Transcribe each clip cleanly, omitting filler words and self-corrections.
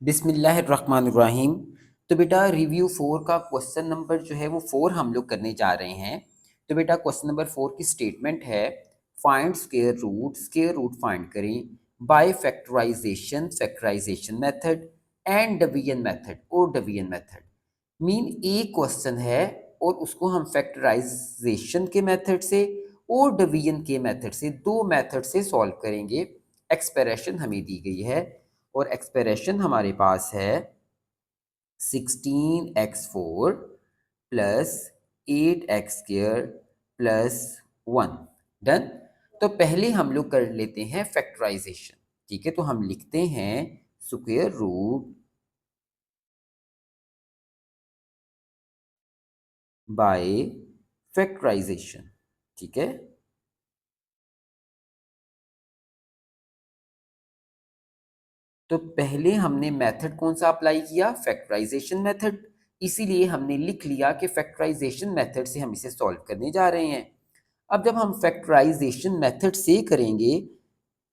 बिस्मिल्लाहिर्रहमानिर्रहीम। तो बेटा रिव्यू 4 का क्वेश्चन नंबर जो है वो 4 हम लोग करने जा रहे हैं। तो बेटा क्वेश्चन नंबर 4 की स्टेटमेंट है, फाइंड स्क्वायर रूट फाइंड करें by factorization method and division method और डिवीजन मेथड। मीन एक क्वेश्चन है और उसको हम फैक्टराइजेशन के मेथड से और डिवीजन के मेथड से, दो मेथड से सॉल्व करेंगे। एक्सप्रेशन हमें दी गई है और एक्सप्रेशन हमारे पास है 16x4 plus 8x² plus 1। Done. तो पहले हम लोग कर लेते हैं फैक्टराइजेशन। ठीक है, तो हम लिखते हैं स्क्वायर रूट बाय फैक्टराइजेशन। ठीक है, तो पहले हमने मेथड कौन सा अप्लाई किया, फैक्टराइजेशन मेथड। इसीलिए हमने लिख लिया कि फैक्टराइजेशन मेथड से हम इसे सॉल्व करने जा रहे हैं। अब जब हम फैक्टराइजेशन मेथड से करेंगे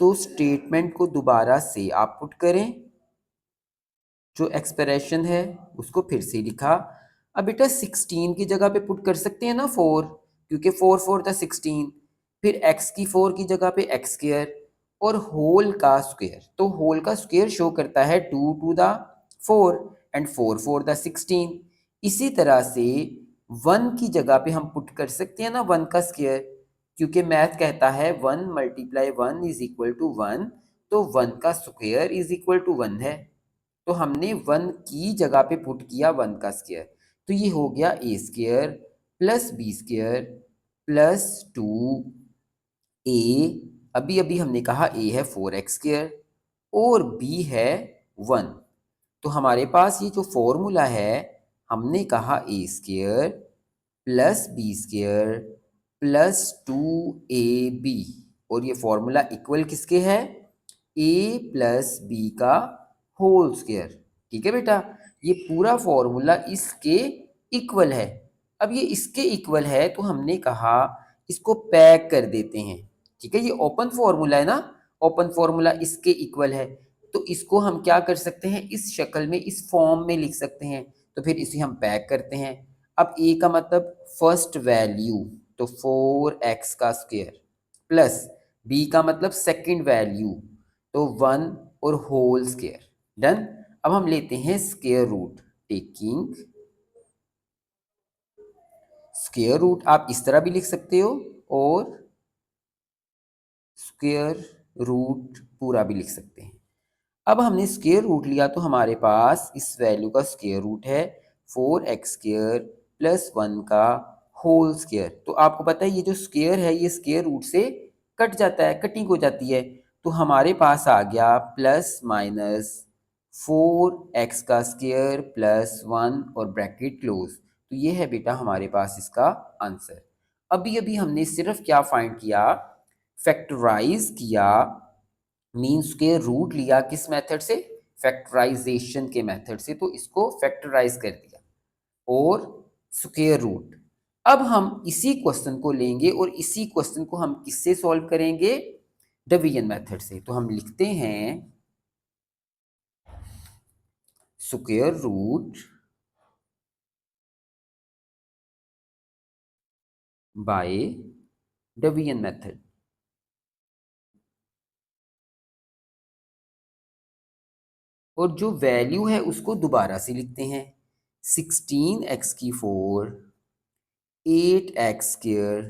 तो स्टेटमेंट को दोबारा से आप पुट करें, जो एक्सप्रेशन है उसको फिर से लिखा। अब बेटा 16 की जगह पे पुट कर सकते हैं ना 4, क्योंकि 4 4 था 16। फिर x की 4 की जगह पे x स्क्वायर और होल का स्क्वायर। तो होल का स्क्वायर शो करता है 2 टू द 4 एंड 4 4 द 16। इसी तरह से 1 की जगह पे हम पुट कर सकते हैं ना 1 का स्क्वायर, क्योंकि मैथ कहता है 1 मल्टीप्लाई 1 इज इक्वल टू 1। तो 1 का स्क्वायर इज इक्वल टू 1 है। तो हमने 1 की जगह पे पुट किया 1 का स्क्वायर। तो ये हो गया a square plus b square plus 2 a. अभी अभी हमने कहा ए है 4x स्क्वायर और बी है 1। तो हमारे पास ये जो फॉर्मूला है, हमने कहा a square plus b square plus 2ab, और ये फॉर्मूला इक्वल किसके है, ए प्लस बी का होल स्क्वायर। ठीक है बेटा, ये पूरा फॉर्मूला इसके इक्वल है। अब ये इसके इक्वल है तो हमने कहा इसको पैक कर देते हैं। ठीक है, ये ओपन फॉर्मूला है ना, ओपन फॉर्मूला इसके इक्वल है। तो इसको हम क्या कर सकते हैं, इस शक्ल में, इस फॉर्म में लिख सकते हैं। तो फिर इसे हम पैक करते हैं। अब ए का मतलब फर्स्ट वैल्यू, तो 4x का स्क्वायर प्लस बी का मतलब सेकंड वैल्यू, तो 1 और होल स्क्वायर। डन। अब हम लेते हैं square root. Taking square root आप इस तरह भी लिख सकते हो और स्क्वायर रूट पूरा भी लिख सकते हैं। अब हमने स्क्वायर रूट लिया तो हमारे पास इस वैल्यू का स्क्वायर रूट है 4x² प्लस 1 का होल स्क्वायर। तो आपको पता है ये जो स्क्वायर है ये स्क्वायर रूट से कट जाता है, कटिंग हो जाती है। तो हमारे पास आ गया प्लस माइनस 4x का स्क्वायर प्लस 1 और ब्रैकेट क्लोज। तो ये है बेटा हमारे पास इसका आंसर। अभी अभी हमने सिर्फ क्या फाइंड किया, फैक्टराइज किया। मीन्स के रूट लिया किस मेथड से, फैक्टराइजेशन के मेथड से। तो इसको फैक्टराइज कर दिया और स्क्वायर रूट। अब हम इसी क्वेश्चन को लेंगे और इसी क्वेश्चन को हम किससे सॉल्व करेंगे, डिवीजन मेथड से। तो हम लिखते हैं square root by division method. और जो वैल्यू है उसको दोबारा से लिखते हैं, 16x4 8x²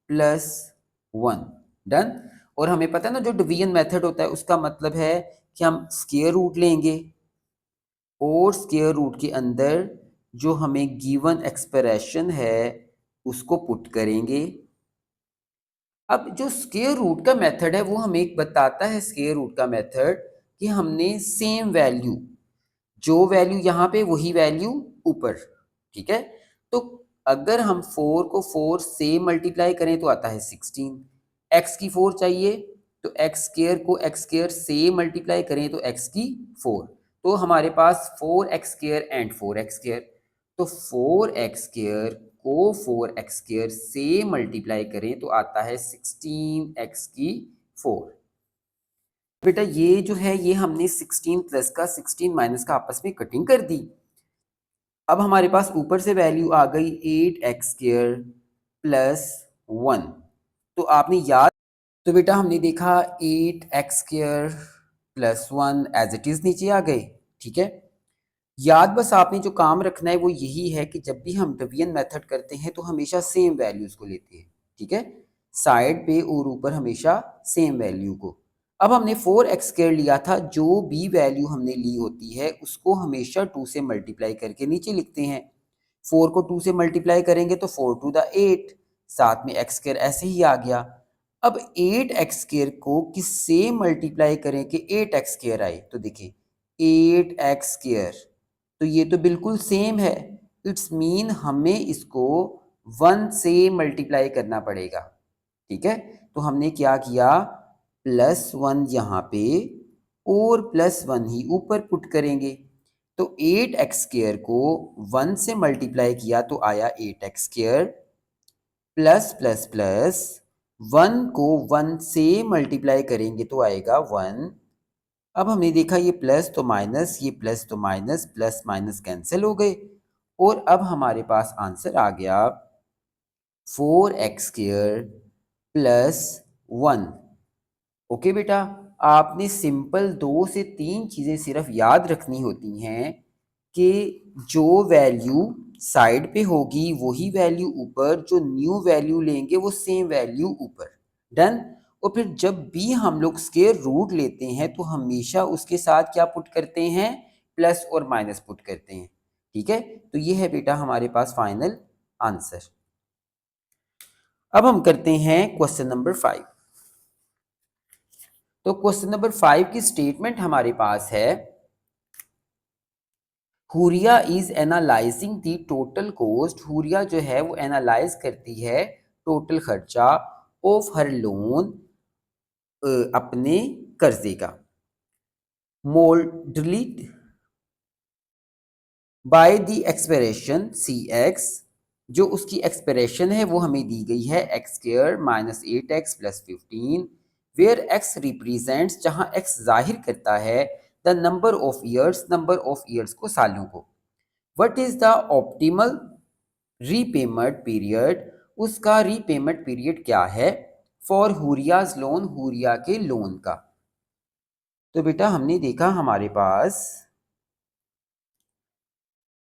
प्लस 1। डन। और हमें पता है ना जो डिवीजन मेथड होता है उसका मतलब है कि हम स्क्वायर रूट लेंगे और स्क्वायर रूट के अंदर जो हमें गिवन एक्सप्रेशन है उसको पुट करेंगे। अब जो स्क्वायर रूट का मेथड है वो हमें एक बताता है, स्क्वायर रूट का मेथड, कि हमने सेम वैल्यू, जो वैल्यू यहाँ पे वही वैल्यू ऊपर। ठीक है, तो अगर हम 4 को 4 से मल्टीप्लाई करें तो आता है 16। x की 4 चाहिए तो x स्क्वायर को x स्क्वायर से मल्टीप्लाई करें तो x की 4। तो हमारे पास 4x square and 4x square. तो 4x स्क्वायर को 4x स्क्वायर से मल्टीप्लाई करें तो आता है 16x की 4। बेटा ये जो है ये हमने 16 प्लस का 16 माइनस का आपस में कटिंग कर दी। अब हमारे पास ऊपर से वैल्यू आ गई 8x² प्लस 1। तो आपने याद, तो बेटा हमने देखा 8x² plus 1 as it is नीचे आ गए। ठीक है, याद बस आपने जो काम रखना है वो यही है कि जब भी हम डिवीजन मेथड करते हैं तो हमेशा सेम वैल्यूज को लेते हैं। ठीक है, साइड पे और ऊपर हमेशा सेम वैल्यू को। अब हमने 4x² लिया था, जो भी वैल्यू हमने ली होती है उसको हमेशा 2 से मल्टीप्लाई करके नीचे लिखते हैं। 4 को 2 से मल्टीप्लाई करेंगे तो 4 टू द 8, साथ में x² ऐसे ही आ गया। अब 8x² को किससे मल्टीप्लाई करें कि 8x² आए, तो देखिए 8x², तो ये तो बिल्कुल सेम है। इट्स मीन हमें इसको 1 से मल्टीप्लाई करना पड़ेगा। ठीक है, तो हमने क्या किया, +1 यहाँ पे और +1 ही ऊपर पुट करेंगे। तो 8x² को 1 से मल्टीप्लाई किया तो आया 8x² प्लस प्लस प्लस 1 को 1 से मल्टीप्लाई करेंगे तो आएगा 1। अब हमने देखा ये प्लस तो माइनस, ये प्लस तो माइनस, प्लस माइनस कैंसिल हो गए और अब हमारे पास आंसर आ गया 4x² प्लस 1। ओके बेटा, आपने सिंपल 2 से 3 चीज़ें सिर्फ याद रखनी होती हैं कि जो वैल्यू साइड पे होगी वही वैल्यू ऊपर, जो न्यू वैल्यू लेंगे वो सेम वैल्यू ऊपर। डन। और फिर जब भी हम लोग स्क्वायर रूट लेते हैं तो हमेशा उसके साथ क्या पुट करते हैं, प्लस और माइनस पुट करते हैं। ठीक है, तो ये है बेटा हमारे पास फाइनल आंसर। अब हम करते हैं क्वेश्चन नंबर 5। तो क्वेश्चन नंबर 5 की स्टेटमेंट हमारे पास है, Huriya is analysing the total cost. Huriya जो है वो एनालाइज करती है टोटल खर्चा ऑफ हर लोन, अपने कर्जे का। मोल्डली बाय द एक्सप्रेशन CX, जो उसकी एक्सप्रेशन है वो हमें दी गई है x² minus 8x plus 15, where x represents, जहाँ x जाहिर करता है the number of years, number of years को, सालों को। What is the optimal repayment period, उसका रीपेमेंट पीरियड क्या है फॉर हुरियाज लोन, हुरिया के लोन का। तो बेटा हमने देखा हमारे पास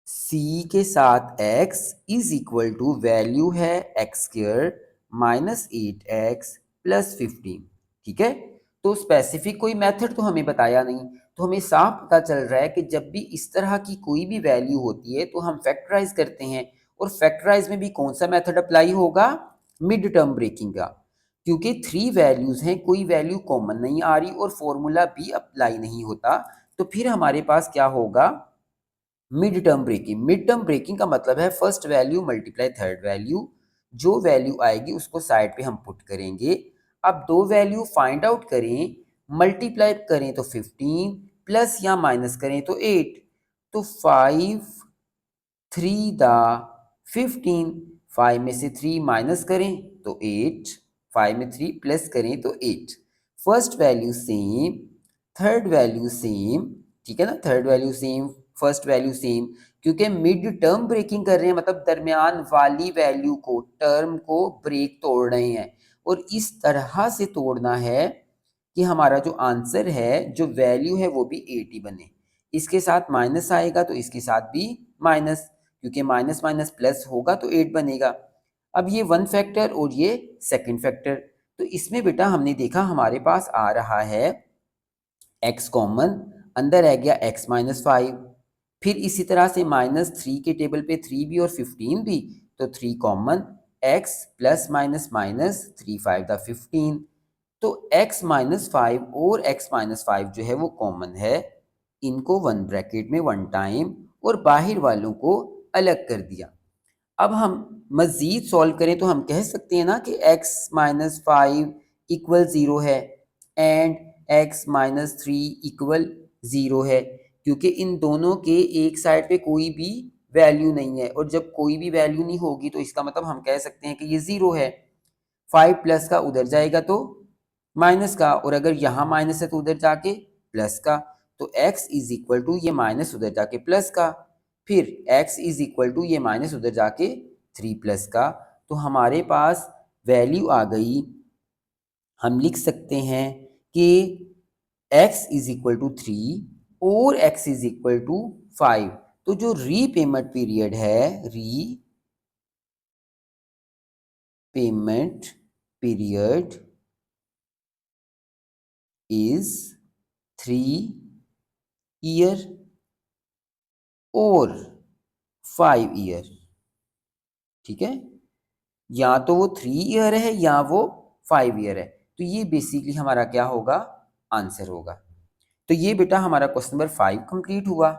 c के साथ x is equal to value है x² माइनस 8x प्लस 15। ठीक है, तो स्पेसिफिक कोई मेथड तो हमें बताया नहीं, तो हमें साफ पता चल रहा है कि जब भी इस तरह की कोई भी वैल्यू होती है तो हम फैक्टराइज करते हैं। और फैक्टराइज में भी कौन सा मेथड अप्लाई होगा, मिड टर्म ब्रेकिंग का, क्योंकि 3 वैल्यूज हैं, कोई वैल्यू कॉमन नहीं आ रही और फॉर्मूला भी अप्लाई नहीं होता। तो फिर हमारे पास क्या होगा, mid term breaking. Mid term breaking का मतलब है first value multiply third value, जो वैल्यू आएगी उसको साइड पे हम पुट करेंगे। अब दो वैल्यू फाइंड आउट करें, मल्टीप्लाई करें तो 15, प्लस या माइनस करें तो 8। तो 5 3 द 15, 5 में से 3 माइनस करें तो 8, 5 में 3 प्लस करें तो 8। First value same, third value same. ठीक है ना, third value same, first value same, क्योंकि मिड टर्म ब्रेकिंग कर रहे हैं, मतलब दरमियान वाली वैल्यू को, टर्म को ब्रेक तोड़ रहे हैं। और इस तरह से तोड़ना है कि हमारा जो आंसर है, जो वैल्यू है वो भी 80 बने। इसके साथ माइनस आएगा तो इसके साथ भी माइनस, क्योंकि माइनस माइनस प्लस होगा तो 8 बनेगा। अब ये 1 फैक्टर और ये सेकंड फैक्टर, तो इसमें बेटा हमने देखा हमारे पास आ रहा है x कॉमन, अंदर रह गया x माइनस 5। फिर इसी तरह से -3 के टेबल पे 3 भी और 15 भी, तो 3 common, x plus minus minus 3 5 the 15। तो x माइनस 5 और x माइनस 5 जो है वो कॉमन है, इनको 1 ब्रैकेट में 1 टाइम और बाहर वालों को अलग कर दिया। अब हम मज़ीद सॉल्व करें तो हम कह सकते हैं ना कि x माइनस 5 इक्वल 0 है एंड x माइनस 3 इक्वल 0 है, क्योंकि इन दोनों के एक साइड पे कोई भी वैल्यू नहीं है, और जब कोई भी वैल्यू नहीं होगी तो इसका मतलब हम कह सकते हैं कि ये 0 है। 5 प्लस का उधर जाएगा तो माइनस का, और अगर यहाँ माइनस है तो उधर जाके प्लस का, तो x इज इक्वल टू ये माइनस उधर जाके प्लस का, फिर x इज इक्वल टू ये माइनस उधर जाके 3 प्लस का। तो हमारे पास वैल्यू आ गई, हम लिख सकते हैं कि x इज इक्वल टू 3 और x इज इक्वल टू 5। तो जो रीपेमेंट पीरियड है, रीपेमेंट पीरियड इज 3 ईयर और 5 ईयर। ठीक है, या तो वो 3 ईयर है या वो 5 ईयर है। तो ये बेसिकली हमारा क्या होगा, आंसर होगा। तो ये बेटा हमारा क्वेश्चन नंबर 5 कंप्लीट हुआ।